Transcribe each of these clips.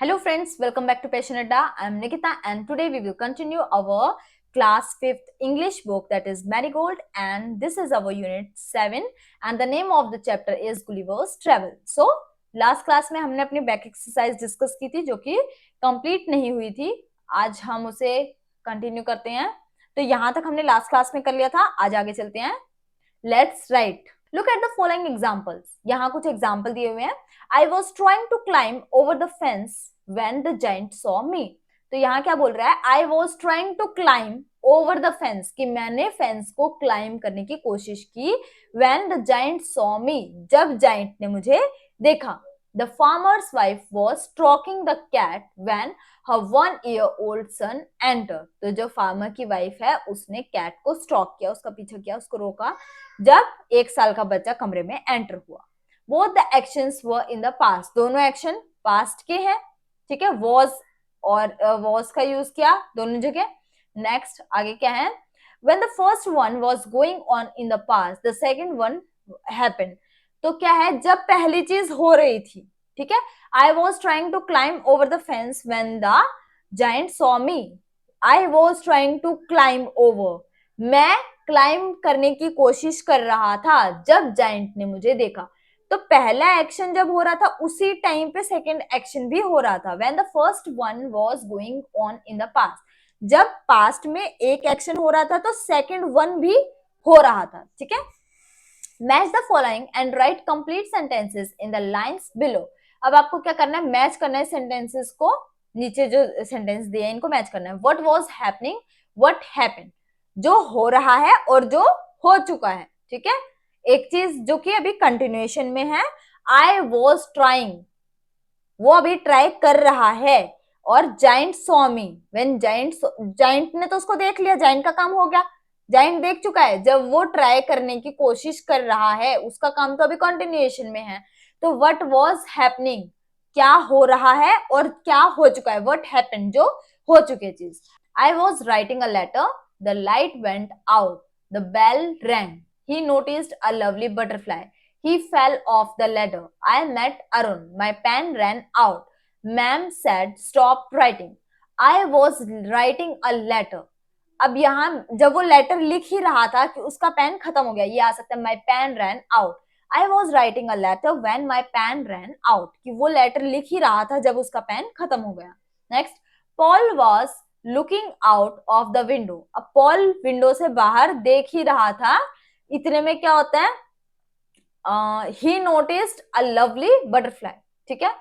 Hello friends, welcome back to Passion Adda. I am Nikita and today we will continue our class 5th English book, that is Marigold, and this is our unit 7 and the name of the chapter is Gulliver's Travel. So last class में हमने अपनी back exercise discuss की थी जो कि complete नहीं हुई थी. आज हम उसे कंटिन्यू करते हैं. तो यहाँ तक हमने लास्ट क्लास में कर लिया था. आज आगे चलते हैं. Let's write. Look at the following examples. यहाँ कुछ एग्जाम्पल दिए हुए हैं. I was trying to climb over the fence when the giant saw me. तो यहाँ क्या बोल रहा है? I was trying to climb over the fence, कि मैंने फेंस को क्लाइम करने की कोशिश की. When the giant saw me, जब जाइंट ने मुझे देखा. The farmer's wife was stroking the cat when her 1-year-old son entered. तो जो फार्मर की वाइफ है उसने कैट को स्टॉक किया, उसका पीछा किया, उसको रोका जब 1 साल का बच्चा कमरे में एंटर हुआ. Both the actions were in the past. दोनों एक्शन पास्ट के हैं. ठीक है, was और was का यूज किया दोनों जगह. नेक्स्ट आगे क्या है? When the first one was going on in the past, the second one happened. तो क्या है? जब पहली चीज हो रही थी. ठीक है, I was trying to climb over the fence when the giant saw me. I was trying to climb over. मैं क्लाइम करने की कोशिश कर रहा था जब जाइंट ने मुझे देखा. तो पहला एक्शन जब हो रहा था उसी टाइम पे सेकंड एक्शन भी हो रहा था. When the first one was going on in the past, जब पास्ट में एक एक्शन हो रहा था तो सेकंड वन भी हो रहा था. ठीक है, match the following and right complete sentences in the lines below. अब आपको क्या करना है? मैच करना है सेंटेंसेस को. नीचे जो सेंटेंस दिए हैं इनको मैच करना है. What was happening, what happened. जो हो रहा है और जो हो चुका है. ठीक है, एक चीज जो कि अभी कंटिन्यूएशन में है. आई वॉज ट्राइंग, वो अभी ट्राई कर रहा है. और giant saw me, when giant ने तो उसको देख लिया, जाइंट का काम हो गया, जाइंट देख चुका है. जब वो ट्राई करने की कोशिश कर रहा है उसका काम तो अभी कंटिन्यूएशन में है. तो व्हाट वॉज हैपनिंग, क्या हो रहा है और क्या हो चुका है. व्हाट हैपेंड, जो हो चुकी चीज. I was writing a letter, the light went out, the bell rang. He noticed a lovely butterfly. He fell off the ladder. I met Arun. My pen ran out. Ma'am said, stop writing. I was writing a letter. अब यहाँ जब वो letter लिख ही रहा था कि उसका pen खत्म हो गया, ये आ सकता है my pen ran out. I was writing a letter when my pen ran out. कि वो लेटर लिख ही रहा था जब उसका पेन खत्म हो गया. Next, Paul was looking out of the window. अब पॉल विंडो से बाहर देख ही रहा था. इतने में क्या होता है? he noticed a lovely butterfly. ठीक है,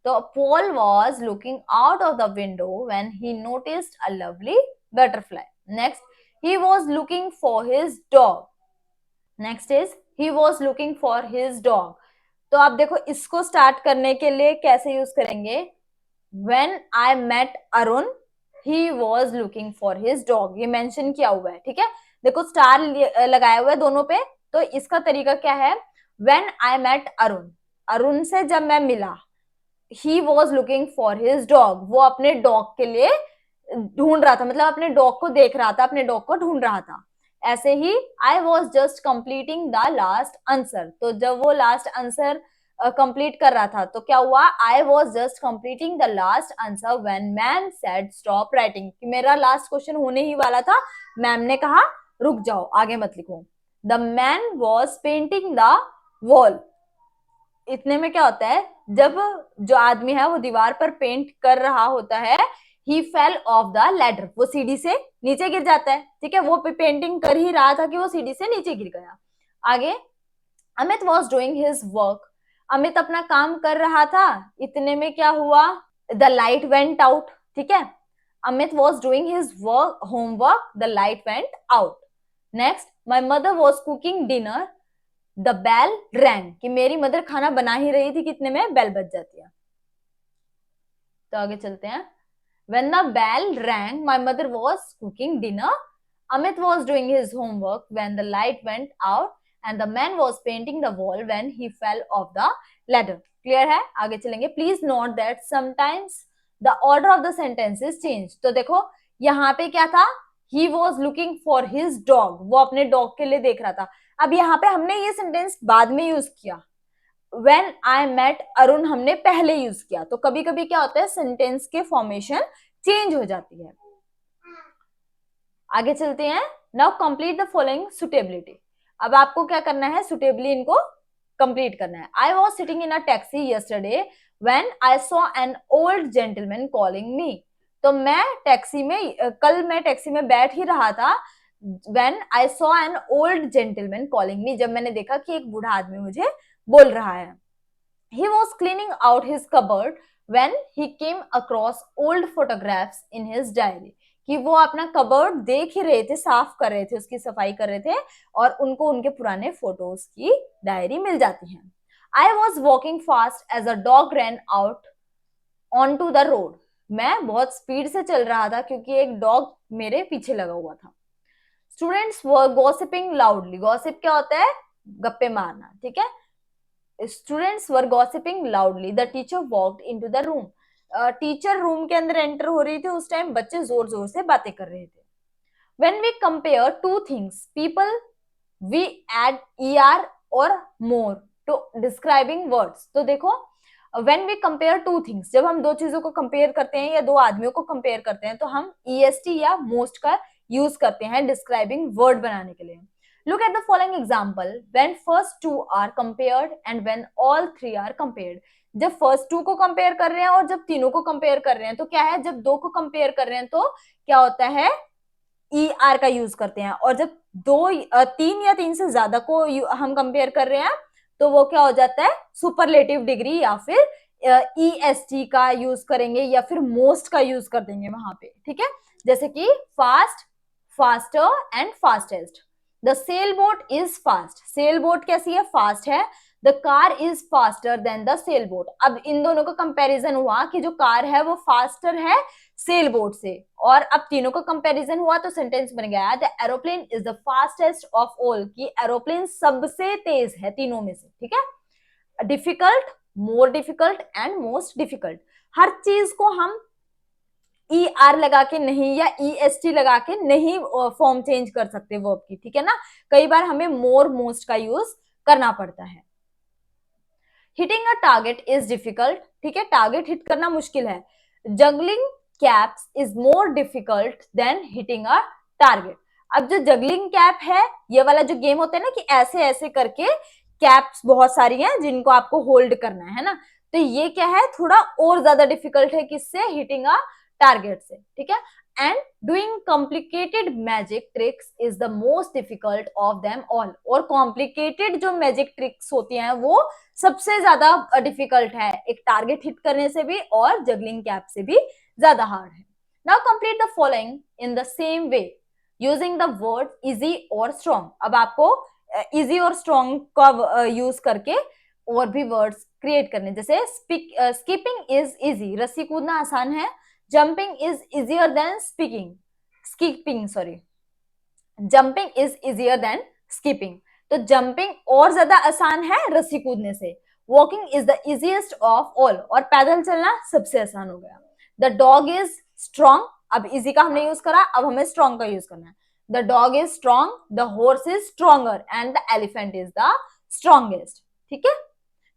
तो Paul was looking out of the window when he noticed a lovely butterfly. Next, he was looking for his dog. Next is he was looking for his dog. तो आप देखो इसको start करने के लिए कैसे यूज करेंगे? When I met Arun, he was looking for his dog. ये मेंशन किया हुआ है. ठीक है, देखो स्टार लगाया हुआ है दोनों पे. तो इसका तरीका क्या है? When I met Arun, Arun से जब मैं मिला. He was looking for his dog. वो अपने डॉग के लिए ढूंढ रहा था, मतलब अपने डॉग को देख रहा था, अपने डॉग को ढूंढ रहा था. ऐसे ही I was just completing the last answer. तो जब वो लास्ट आंसर कंप्लीट कर रहा था तो क्या हुआ? I was just completing the last answer when ma'am said stop writing. कि मेरा लास्ट क्वेश्चन होने ही वाला था, मैम ने कहा रुक जाओ, आगे मत लिखो. The man was painting the wall. इतने में क्या होता है? जब जो आदमी है वो दीवार पर पेंट कर रहा होता है. He fell off the ladder. वो सीढ़ी से नीचे गिर जाता है. ठीक है, वो पेंटिंग कर ही रहा था कि वो सीढ़ी से नीचे गिर गया. आगे, Amit was doing his work. Amit अपना काम कर रहा था. इतने में क्या हुआ? The light went out. ठीक है, Amit was doing his work, homework. The light went out. Next, my mother was cooking dinner. The bell rang. कि मेरी मदर खाना बना ही रही थी, कितने में बेल बज जाती है. तो आगे चलते हैं. When the bell rang, my mother was cooking dinner. Amit was doing his homework when the light went out, and the man was painting the wall when he fell off the ladder. Clear है? आगे चलेंगे. Please note that sometimes the order of the sentences change. तो देखो यहाँ पे क्या था? He was looking for his dog. वो अपने डॉग के लिए देख रहा था. अब यहाँ पे हमने ये सेंटेंस बाद में यूज किया. व्हेन आई मेट अरुण हमने पहले यूज किया, तो कभी कभी क्या होता है सेंटेंस के फॉर्मेशन चेंज हो जाती है। आगे चलते हैं। Now complete the following suitability. अब आपको क्या करना है, सुटेबली इनको कंप्लीट करना है। I was sitting in a taxi yesterday when I saw an old gentleman calling me. तो कल मैं टैक्सी में बैठ ही रहा था, when I saw an old gentleman calling me, जब मैंने देखा कि एक बूढ़ा आदमी मुझे बोल रहा है। He was cleaning out his cupboard when he came across old photographs in his diary. कि वो अपना कबर्ड देख ही रहे थे, साफ कर रहे थे, उसकी सफाई कर रहे थे, और उनको उनके पुराने फोटोज की डायरी मिल जाती है। I was walking fast as a dog ran out onto the road. मैं बहुत स्पीड से चल रहा था क्योंकि एक डॉग मेरे पीछे लगा हुआ था। Students were gossiping loudly. Gossip क्या होता है, गप्पे मारना, ठीक है। Students were gossiping loudly. The teacher walked into the room. Teacher room के अंदर एंटर हो रही थी, उस टाइम बच्चे जोर जोर से बातें कर रहे थे। When we compare two things, people, we add er or more to describing words. तो देखो, when we compare two things, जब हम दो चीजों को कंपेयर करते हैं या दो आदमियों को कंपेयर करते हैं, तो हम est या most का यूज करते हैं डिस्क्राइबिंग वर्ड बनाने के लिए। Look at the following example. When first two are compared and when all three are compared. जब फर्स्ट टू को कंपेयर कर रहे हैं और जब तीनों को कंपेयर कर रहे हैं, तो क्या है, जब दो को कंपेयर कर रहे हैं तो क्या होता है, ई आर का यूज करते हैं, और जब तीन या तीन से ज्यादा को हम कंपेयर कर रहे हैं तो वो क्या हो जाता है, सुपरलेटिव डिग्री या फिर ई एस टी का यूज करेंगे या फिर मोस्ट का यूज कर देंगे वहां पे, ठीक है। जैसे कि fast, faster and fastest. The sail boat is fast. Sail boat कैसी है, फास्ट है। The car is faster than the sail boat. अब इन दोनों का कंपैरिजन हुआ कि जो कार है वो फास्टर है सेल बोट से, और अब तीनों का कंपैरिजन हुआ तो सेंटेंस बन गया the aeroplane is the fastest of all, की एरोप्लेन सबसे तेज है तीनों में से, ठीक है। Difficult, more difficult and most difficult. हर चीज को हम ई आर लगा के नहीं या ई एस टी लगा के नहीं फॉर्म चेंज कर सकते वर्ब की, ठीक है ना। कई बार हमें मोर, मोस्ट का यूज करना पड़ता है। Hitting a target is difficult, ठीक है, टारगेट हिट करना मुश्किल है। Juggling caps is more difficult than hitting a target. अब जो जगलिंग कैप है, ये वाला जो गेम होता है ना कि ऐसे ऐसे करके कैप्स बहुत सारी हैं जिनको आपको होल्ड करना है ना, तो ये क्या है, थोड़ा और ज्यादा डिफिकल्ट है किससे, हिटिंग अ टारगेट से, ठीक है। And doing complicated magic tricks is the most difficult of them all. और कॉम्प्लिकेटेड जो मैजिक ट्रिक्स होती हैं वो सबसे ज्यादा डिफिकल्ट है, एक टारगेट हिट करने से भी और जगलिंग कैप से भी ज्यादा हार्ड है। Now complete the following in the same way using the word easy और स्ट्रॉन्ग। अब आपको इजी और स्ट्रॉन्ग का यूज करके और भी वर्ड्स क्रिएट करने, जैसे स्कीपिंग इज इजी, रस्सी कूदना आसान है। Jumping is easier than skipping, sorry, jumping is easier than skipping. तो जंपिंग और ज्यादा आसान है रस्सी कूदने से। Walking is the easiest of all, और पैदल चलना सबसे आसान हो गया। द डॉग इज स्ट्रॉन्ग, अब इजी का हमने यूज करा, अब हमें स्ट्रॉन्ग का यूज करना है। The dog is strong, the horse is stronger and the elephant is the strongest, ठीक है।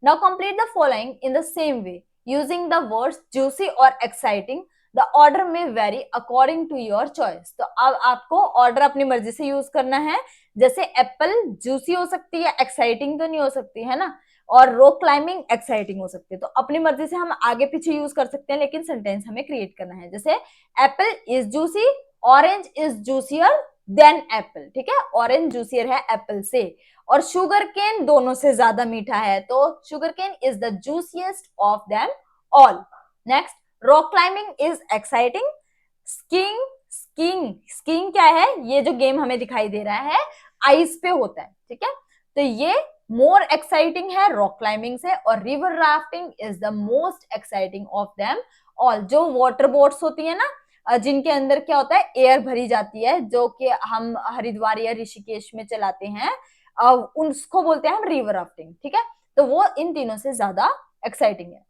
Now complete the following in the same way using the words juicy और एक्साइटिंग। द ऑर्डर में vary according to your choice. तो अब आपको order अपनी मर्जी से यूज करना है, जैसे एप्पल जूसी हो सकती है, एक्साइटिंग तो नहीं हो सकती है ना, और रॉक क्लाइंबिंग एक्साइटिंग हो सकती है। तो अपनी मर्जी से हम आगे पीछे यूज कर सकते हैं, लेकिन सेंटेंस हमें क्रिएट करना है। जैसे apple is juicy, orange is juicier than apple, ठीक है, ऑरेंज जूसियर है एप्पल से। और शुगर केन दोनों से ज्यादा मीठा है, तो sugar cane is the juiciest of them all. Next, rock climbing is exciting. Skiing, skiing क्या है, ये जो गेम हमें दिखाई दे रहा है आइस पे होता है, ठीक है, तो ये मोर एक्साइटिंग है रॉक क्लाइंबिंग से। और river rafting is the most exciting of them all. जो वाटर बोट्स होती है ना, जिनके अंदर क्या होता है, एयर भरी जाती है, जो कि हम हरिद्वार या ऋषिकेश में चलाते हैं, उसको बोलते हैं हम रिवर राफ्टिंग, ठीक है। तो वो इन तीनों से ज्यादा एक्साइटिंग है।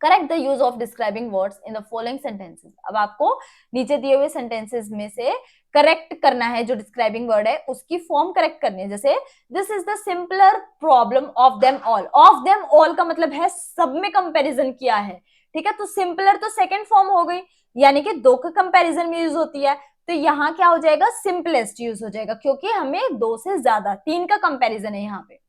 Correct the use of describing words in the following sentences. अब आपको नीचे दिए हुए सेंटेंसेस में से करेक्ट करना है, जो डिस्क्राइबिंग वर्ड है उसकी फॉर्म करेक्ट करनी है। जैसे this is the simpler problem of them all. Of them all का मतलब है सब में कंपैरिजन किया है, ठीक है। तो सिंपलर तो सेकंड फॉर्म हो गई, यानी कि दो का कंपैरिजन में यूज होती है, तो यहाँ क्या हो जाएगा, सिंपलेस्ट यूज हो जाएगा, क्योंकि हमें दो से ज्यादा, तीन का कंपैरिजन है यहाँ पे।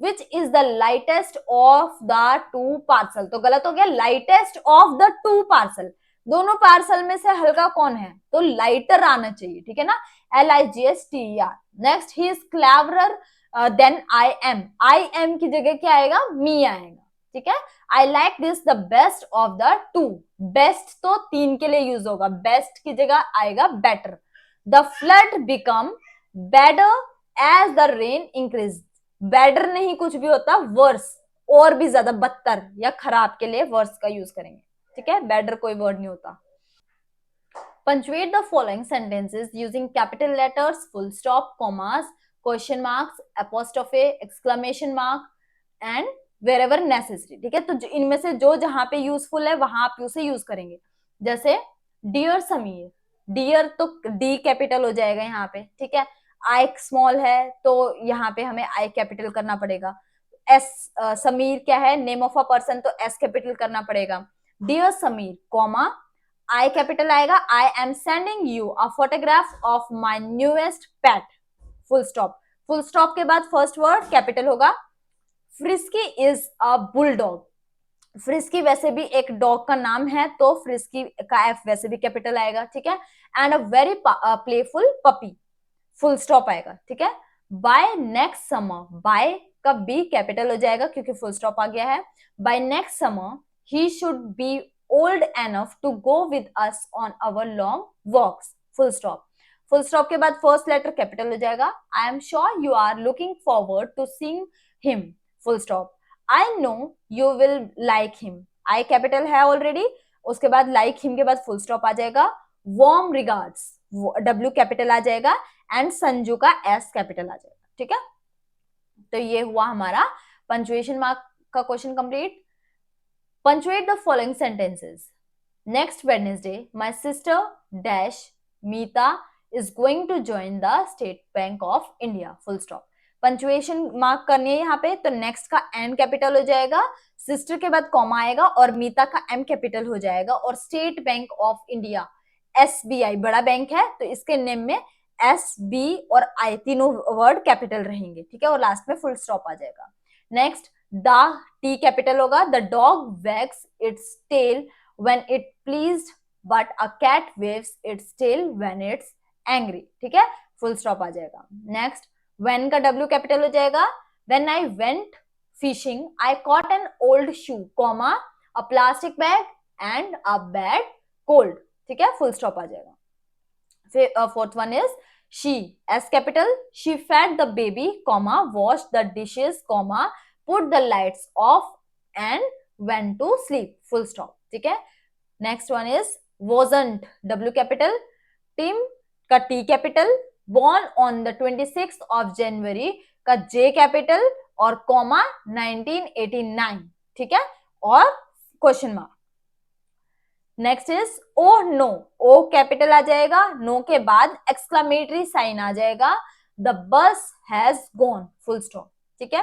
Which is the lightest of the to parcel, तो गलत हो गया, lightest of the to parcel, दोनों पार्सल में से हल्का कौन है, तो लाइटर आना चाहिए, ठीक है ना, LIGSTER। Next, he is cleverer than I am की जगह क्या आएगा, मी आएगा, ठीक है। I like this the best of the two, best तो तीन के लिए यूज होगा, बेस्ट की जगह आएगा better. The flood become better as the rain increase, better नहीं कुछ भी होता, वर्स, और भी ज्यादा बदतर या खराब के लिए वर्स का यूज करेंगे, ठीक है, बेटर कोई वर्ड नहीं होता। Punctuate the following sentences using capital letters, full stop, commas, question marks, apostrophe, exclamation mark and wherever necessary, ठीक है। तो इनमें से जो जहां पे यूजफुल है वहां आप उसे यूज करेंगे। जैसे डियर समीर, डियर तो डी कैपिटल हो जाएगा यहाँ पे, ठीक है। आई स्मॉल है तो यहाँ पे हमें आई कैपिटल करना पड़ेगा। एस समीर क्या है, नेम ऑफ अ पर्सन, तो एस कैपिटल करना पड़ेगा। Dear Sameer comma, I capital आएगा, I am sending you a photograph of my newest pet, full stop. Full stop के बाद फर्स्ट वर्ड कैपिटल होगा। Frisky is a bulldog, Frisky वैसे भी एक डॉग का नाम है, तो फ्रिस्की का एफ वैसे भी कैपिटल आएगा, ठीक है। And a very playful puppy, full stop आएगा, ठीक है। बाय नेक्स्ट समर, बाय का बी कैपिटल हो जाएगा क्योंकि फुल स्टॉप आ गया है। By next summer he should be old enough to go with us on our long walks, full stop. Full stop के बाद फर्स्ट लेटर कैपिटल हो जाएगा। I am sure you are looking forward to seeing him, full stop. I no you will like him, I capital है already, उसके बाद like him के बाद full stop आ जाएगा। वार्म रिगार्ड्स, डब्ल्यू कैपिटल आ जाएगा एंड संजू का एस कैपिटल आ जाएगा, ठीक है। तो ये हुआ हमारा पंचुएशन मार्क का question complete. Punctuate the following sentences. Next Wednesday my sister dash Meeta is going to join the State Bank of India, full stop. Punctuation mark करनी है यहाँ पे, तो नेक्स्ट का एन कैपिटल हो जाएगा, सिस्टर के बाद कॉमा आएगा और मीता का एम कैपिटल हो जाएगा, और state Bank of India SBI बड़ा बैंक है तो इसके नेम में S B और I तीनों वर्ड कैपिटल रहेंगे, ठीक है, और लास्ट में फुल स्टॉप आ जाएगा। नेक्स्ट, द T कैपिटल होगा। The dog wags its tail when it pleased but a cat waves its tail when it's angry, ठीक है, फुल स्टॉप आ जाएगा। नेक्स्ट, व्हेन का W कैपिटल हो जाएगा। When I went fishing I caught an old shoe comma a plastic bag and a bad cold, ठीक है, full stop आ जाएगा। फिर fourth one is she, S capital, she fed the baby comma wash the dishes comma put the lights off and went to sleep, full stop, ठीक है। Next one is wasn't, W capital, Tim का T capital, born on the 26th of January का J capital और comma 1989, ठीक है, और question mark. Next is O no, O capital आ जाएगा, नो के बाद एक्सक्लेमेटरी साइन आ जाएगा, the bus has gone, full stop, ठीक है।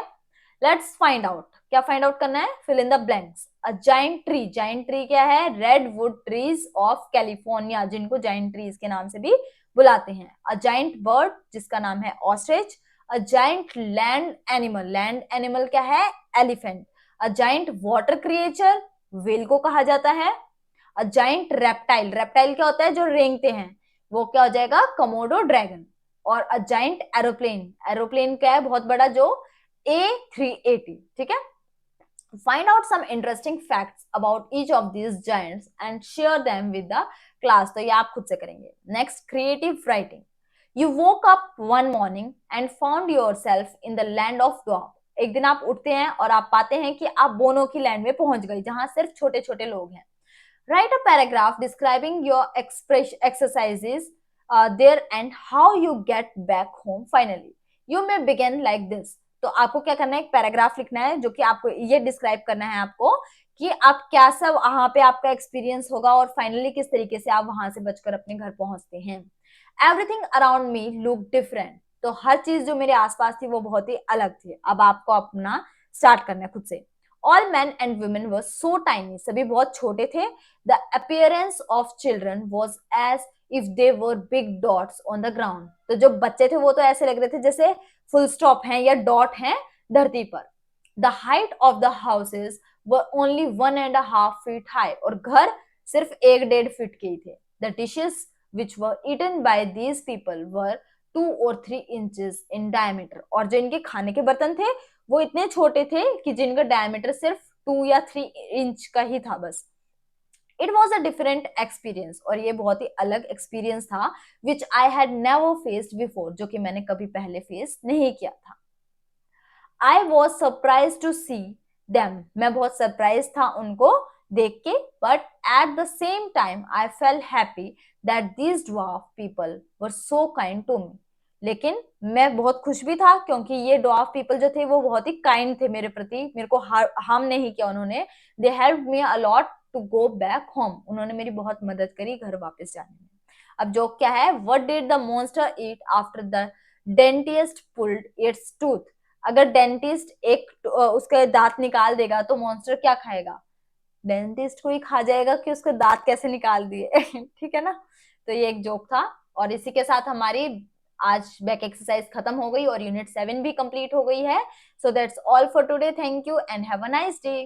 लेट्स फाइंड आउट, क्या फाइंड आउट करना है, fill in the blanks. A giant tree, giant tree क्या है, redwood trees of California, जिनको जाइंट ट्रीज के नाम से भी बुलाते हैं। अ जाइंट बर्ड, जिसका नाम है ostrich. A giant land animal, land animal क्या है, elephant. A giant water creature, whale को कहा जाता है। अ जाइंट रेप्टाइल, रेप्टाइल क्या होता है, जो रेंगते हैं, वो क्या हो जाएगा, कमोडो ड्रैगन। और अ जाइंट एरोप्लेन, एरोप्लेन क्या है, बहुत बड़ा, जो A380, ठीक है। Find out some interesting facts about each of these giants and share them with the class, तो ये आप खुद से करेंगे। Next, creative writing. You woke up one morning and found yourself in the land of dwarf. एक दिन आप उठते हैं और आप पाते हैं कि आप बोनो की लैंड में पहुंच गए, जहां सिर्फ छोटे छोटे लोग हैं। Write a paragraph describing your exercises there and how you get back home finally. You may begin like this. तो आपको क्या करना है, एक पैराग्राफ लिखना है जो कि आपको ये डिस्क्राइब करना है आपको कि आप कैसा वहां पे आपका एक्सपीरियंस होगा और फाइनली किस तरीके से आप वहां से बचकर अपने घर पहुंचते हैं। Everything around me look different, तो हर चीज जो मेरे आसपास थी वो बहुत ही अलग थी। अब आपको अपना स्टार्ट करना है खुद से। All man and women were so tiny, सभी बहुत छोटे थे। The appearance of children was as if they were big dots on the ground, तो जो बच्चे थे वो तो ऐसे लग रहे थे जैसे फुल स्टॉप हैं या डॉट हैं धरती पर। The height of the houses were only 1.5 feet high, और घर सिर्फ 1-1.5 feet के ही थे। The dishes which were eaten by these people were 2 or 3 inches in diameter, और जो इनके खाने के बर्तन थे वो इतने छोटे थे कि जिनका डायमीटर सिर्फ 2 या 3 इंच का ही था बस। It was a different experience, और ये बहुत ही अलग एक्सपीरियंस था, which I had never faced before, जो कि मैंने कभी पहले फेस नहीं किया था। I was surprise to see them, मैं बहुत सरप्राइज था उनको देख के, but at the same time I felt happy that these dwarf people were so kind to me, लेकिन मैं बहुत खुश भी था क्योंकि ये ड्वार्फ पीपल जो थे वो बहुत ही काइंड थे मेरे प्रति, मेरे को हार्म नहीं किया उन्होंने। They help me a lot to go back home, उन्होंने मेरी बहुत मदद करी घर वापस जाने में। अब जोक क्या है, what did the monster eat after the dentist pulled it's tooth, अगर डेंटिस्ट एक उसके दांत निकाल देगा तो मॉन्स्टर क्या खाएगा, डेंटिस्ट को ही खा जाएगा कि उसके दांत कैसे निकाल दिए। ठीक है ना। तो ये एक जोक था, और इसी के साथ हमारी आज बैक एक्सरसाइज खत्म हो गई और यूनिट 7 भी कंप्लीट हो गई है। So that's all for today, thank you and have a nice day.